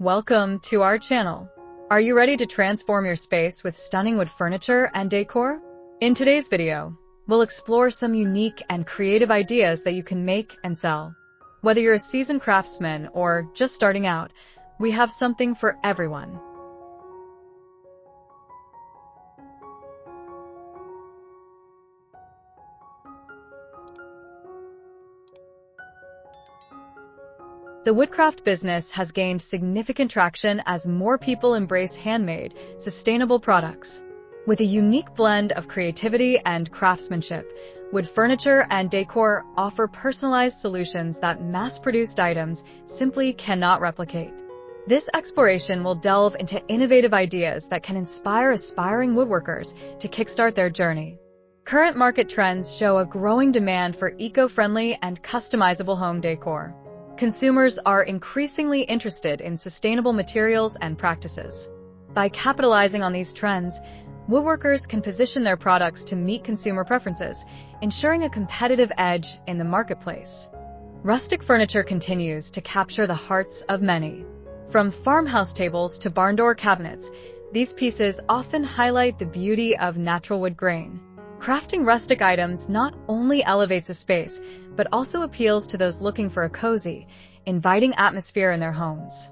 Welcome to our channel. Are you ready to transform your space with stunning wood furniture and decor? In today's video, we'll explore some unique and creative ideas that you can make and sell. Whether you're a seasoned craftsman or just starting out, we have something for everyone. The woodcraft business has gained significant traction as more people embrace handmade, sustainable products. With a unique blend of creativity and craftsmanship, wood furniture and decor offer personalized solutions that mass-produced items simply cannot replicate. This exploration will delve into innovative ideas that can inspire aspiring woodworkers to kickstart their journey. Current market trends show a growing demand for eco-friendly and customizable home decor. Consumers are increasingly interested in sustainable materials and practices. By capitalizing on these trends, woodworkers can position their products to meet consumer preferences, ensuring a competitive edge in the marketplace. Rustic furniture continues to capture the hearts of many. From farmhouse tables to barn door cabinets, these pieces often highlight the beauty of natural wood grain. Crafting rustic items not only elevates a space, but also appeals to those looking for a cozy, inviting atmosphere in their homes.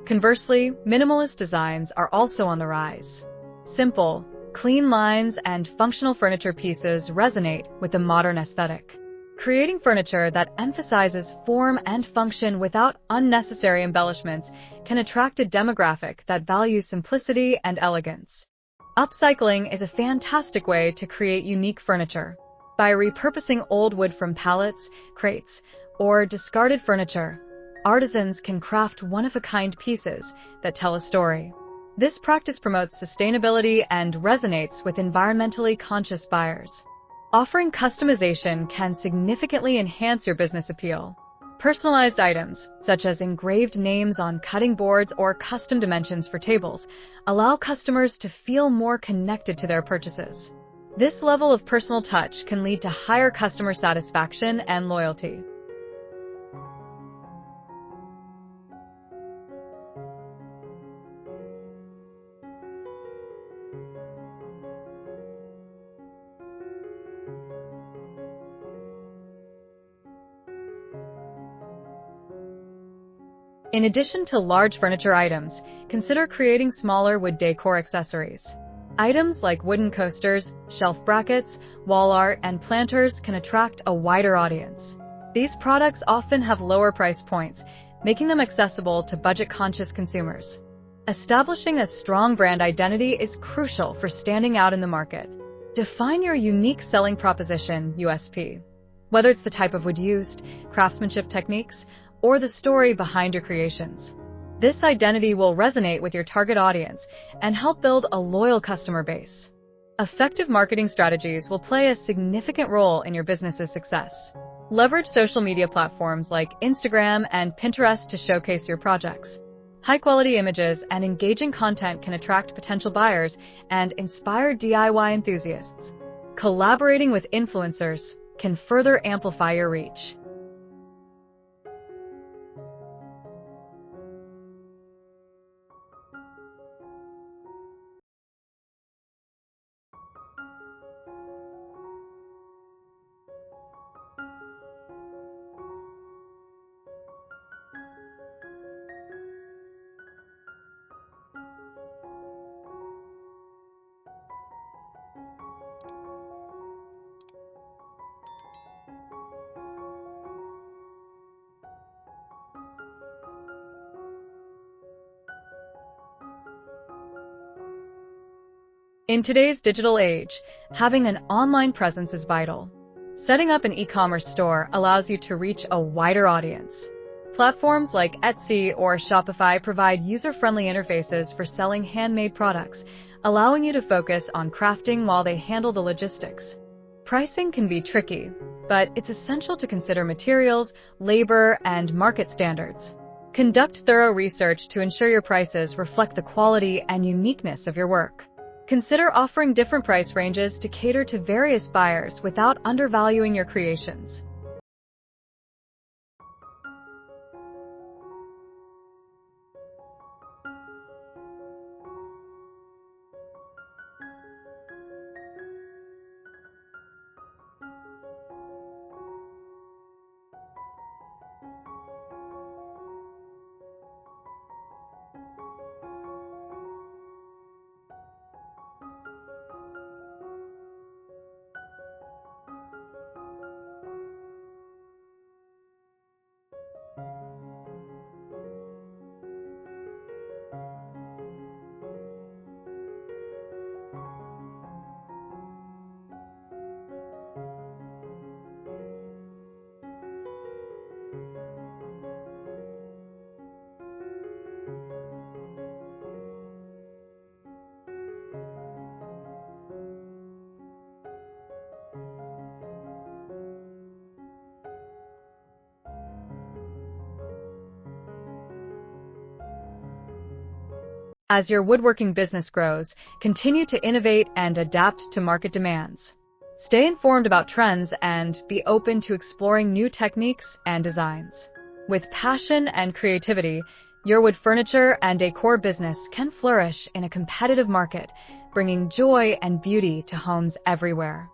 Conversely, minimalist designs are also on the rise. Simple, clean lines and functional furniture pieces resonate with the modern aesthetic. Creating furniture that emphasizes form and function without unnecessary embellishments can attract a demographic that values simplicity and elegance. Upcycling is a fantastic way to create unique furniture. By repurposing old wood from pallets, crates, or discarded furniture, artisans can craft one-of-a-kind pieces that tell a story. This practice promotes sustainability and resonates with environmentally conscious buyers. Offering customization can significantly enhance your business appeal. Personalized items, such as engraved names on cutting boards or custom dimensions for tables, allow customers to feel more connected to their purchases. This level of personal touch can lead to higher customer satisfaction and loyalty. In addition to large furniture items, consider creating smaller wood decor accessories. Items like wooden coasters, shelf brackets, wall art, and planters can attract a wider audience. These products often have lower price points, making them accessible to budget-conscious consumers. Establishing a strong brand identity is crucial for standing out in the market. Define your unique selling proposition, USP. Whether it's the type of wood used, craftsmanship techniques, or the story behind your creations. This identity will resonate with your target audience and help build a loyal customer base. Effective marketing strategies will play a significant role in your business's success. Leverage social media platforms like Instagram and Pinterest to showcase your projects. High-quality images and engaging content can attract potential buyers and inspire DIY enthusiasts. Collaborating with influencers can further amplify your reach. In today's digital age, having an online presence is vital. Setting up an e-commerce store allows you to reach a wider audience. Platforms like Etsy or Shopify provide user-friendly interfaces for selling handmade products, allowing you to focus on crafting while they handle the logistics. Pricing can be tricky, but it's essential to consider materials, labor, and market standards. Conduct thorough research to ensure your prices reflect the quality and uniqueness of your work. Consider offering different price ranges to cater to various buyers without undervaluing your creations. As your woodworking business grows, continue to innovate and adapt to market demands. Stay informed about trends and be open to exploring new techniques and designs. With passion and creativity, your wood furniture and decor business can flourish in a competitive market, bringing joy and beauty to homes everywhere.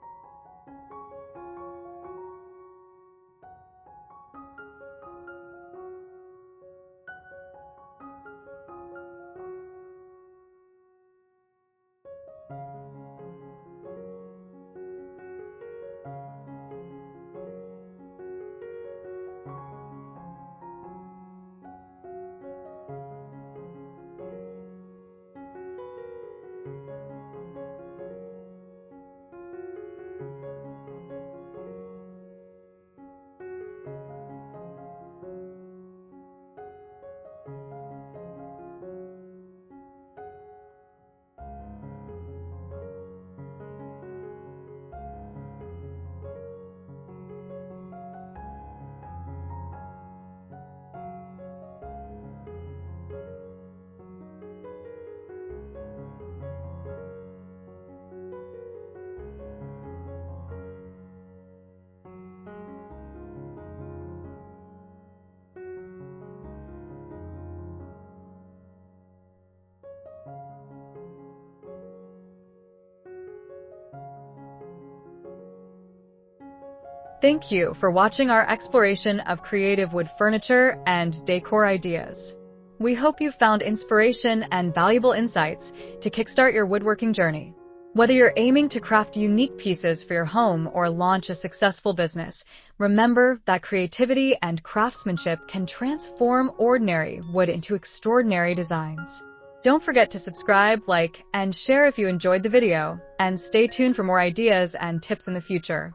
Thank you for watching our exploration of creative wood furniture and decor ideas. We hope you found inspiration and valuable insights to kickstart your woodworking journey. Whether you're aiming to craft unique pieces for your home or launch a successful business, remember that creativity and craftsmanship can transform ordinary wood into extraordinary designs. Don't forget to subscribe, like, and share if you enjoyed the video, and stay tuned for more ideas and tips in the future.